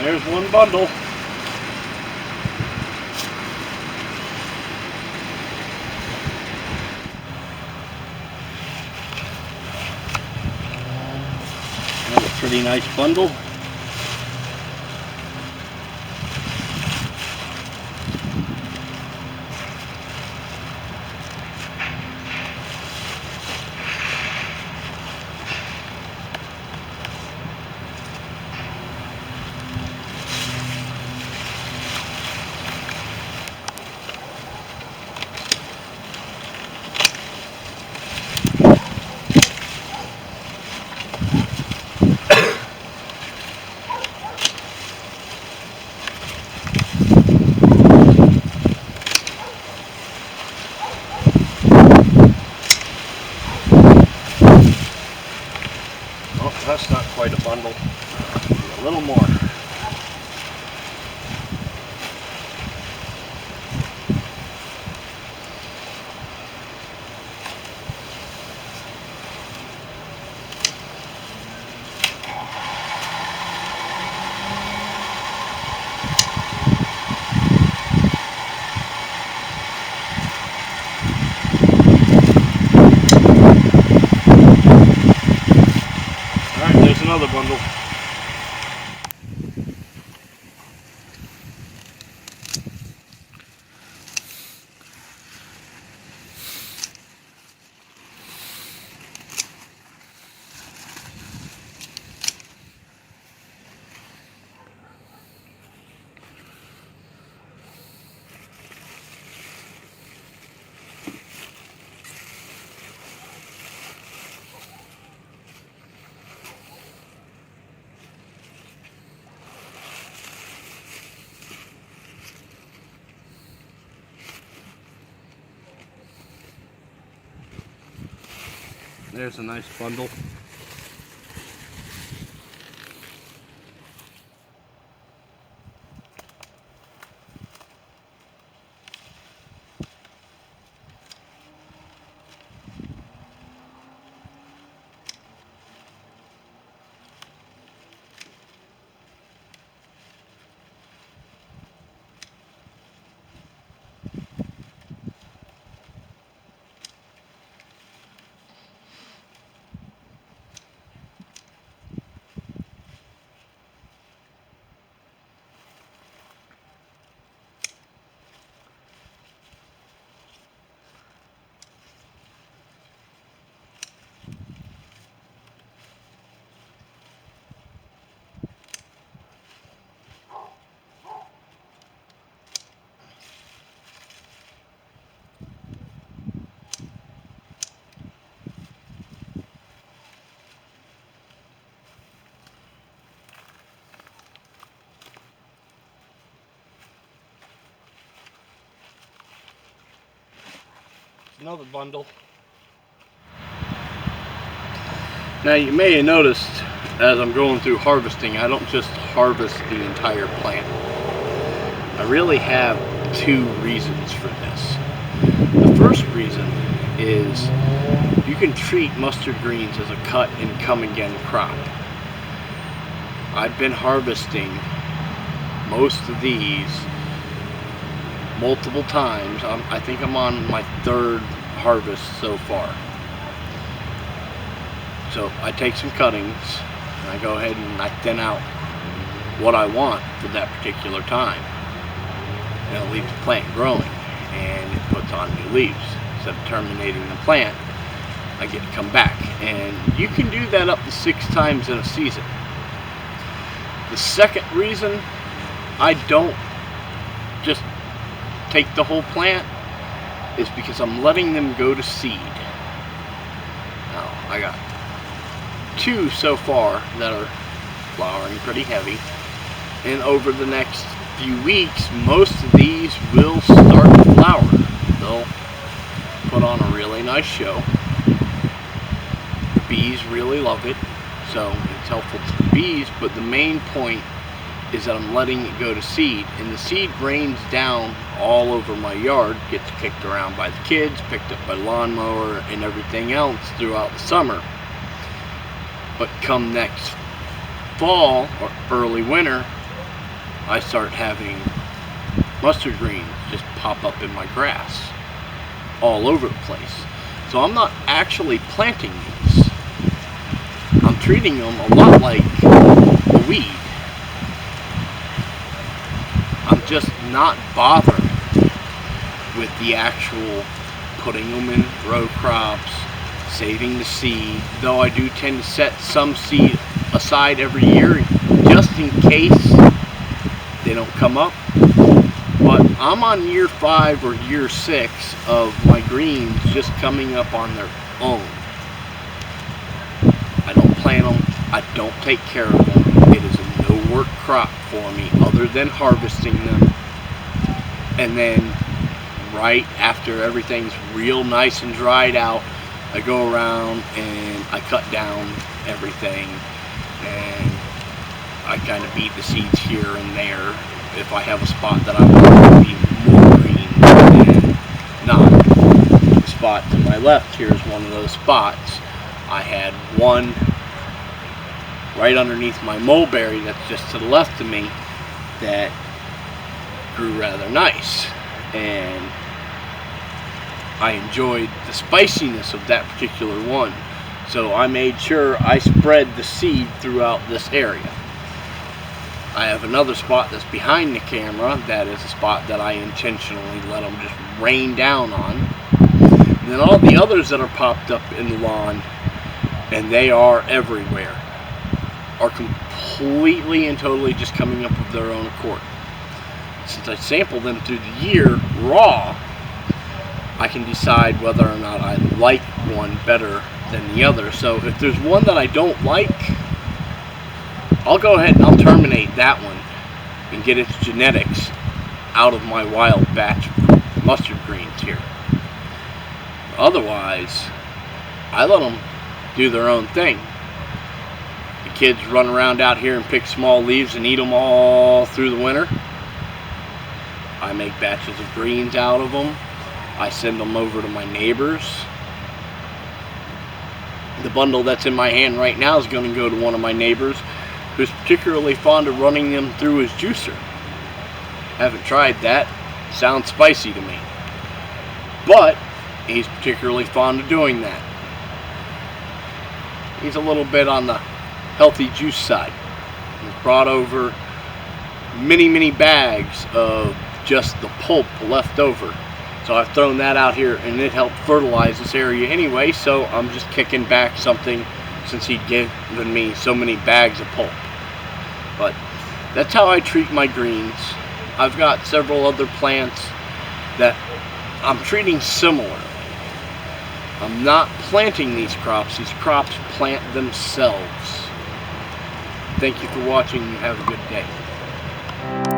There's one bundle. Another pretty nice bundle. Oh, that's not quite a bundle. A little more. Alright, there's another bundle. There's a nice bundle. Another bundle. Now you may have noticed as I'm going through harvesting, I don't just harvest the entire plant. I really have two reasons for this. The first reason is you can treat mustard greens as a cut and come again crop. I've been harvesting most of these multiple times. I think I'm on my third harvest so far. So I take some cuttings and I go ahead and I thin out what I want for that particular time. And it leaves the plant growing and it puts on new leaves. Instead of terminating the plant, I get to come back. And you can do that up to 6 times in a season. The second reason I don't just take the whole plant is because I'm letting them go to seed. Now, I got 2 so far that are flowering pretty heavy, and over the next few weeks most of these will start to flower. They'll put on a really nice show. The bees really love it, so it's helpful to the bees, but the main point is that I'm letting it go to seed, and the seed rains down all over my yard, gets kicked around by the kids, picked up by lawnmower and everything else throughout the summer. But come next fall or early winter, I start having mustard greens just pop up in my grass all over the place. So I'm not actually planting these. I'm treating them a lot like a weed. I'm just not bothering with the actual putting them in row crops, saving the seed, though I do tend to set some seed aside every year just in case they don't come up. But I'm on year 5 or year 6 of my greens just coming up on their own. I don't plant them, I don't take care of them. It is a no work crop for me other than harvesting them. And then right after everything's real nice and dried out, I go around and I cut down everything, and I kind of beat the seeds here and there if I have a spot that I want to be more green and not. The spot to my left here is one of those spots. I had one right underneath my mulberry that's just to the left of me that grew rather nice, and I enjoyed the spiciness of that particular one. So I made sure I spread the seed throughout this area. I have another spot that's behind the camera that is a spot that I intentionally let them just rain down on. And then all the others that are popped up in the lawn, and they are everywhere, are completely and totally just coming up of their own accord. Since I sample them through the year raw, I can decide whether or not I like one better than the other. So if there's one that I don't like, I'll go ahead and I'll terminate that one and get its genetics out of my wild batch of mustard greens here. Otherwise, I let them do their own thing. The kids run around out here and pick small leaves and eat them all through the winter. I make batches of greens out of them. I send them over to my neighbors. The bundle that's in my hand right now is going to go to one of my neighbors who's particularly fond of running them through his juicer. Haven't tried that. Sounds spicy to me. But he's particularly fond of doing that. He's a little bit on the healthy juice side. He's brought over many bags of just the pulp left over. So I've thrown that out here, and it helped fertilize this area anyway, so I'm just kicking back something since he'd given me so many bags of pulp. But that's how I treat my greens. I've got several other plants that I'm treating similarly. I'm not planting these crops plant themselves. Thank you for watching, and have a good day.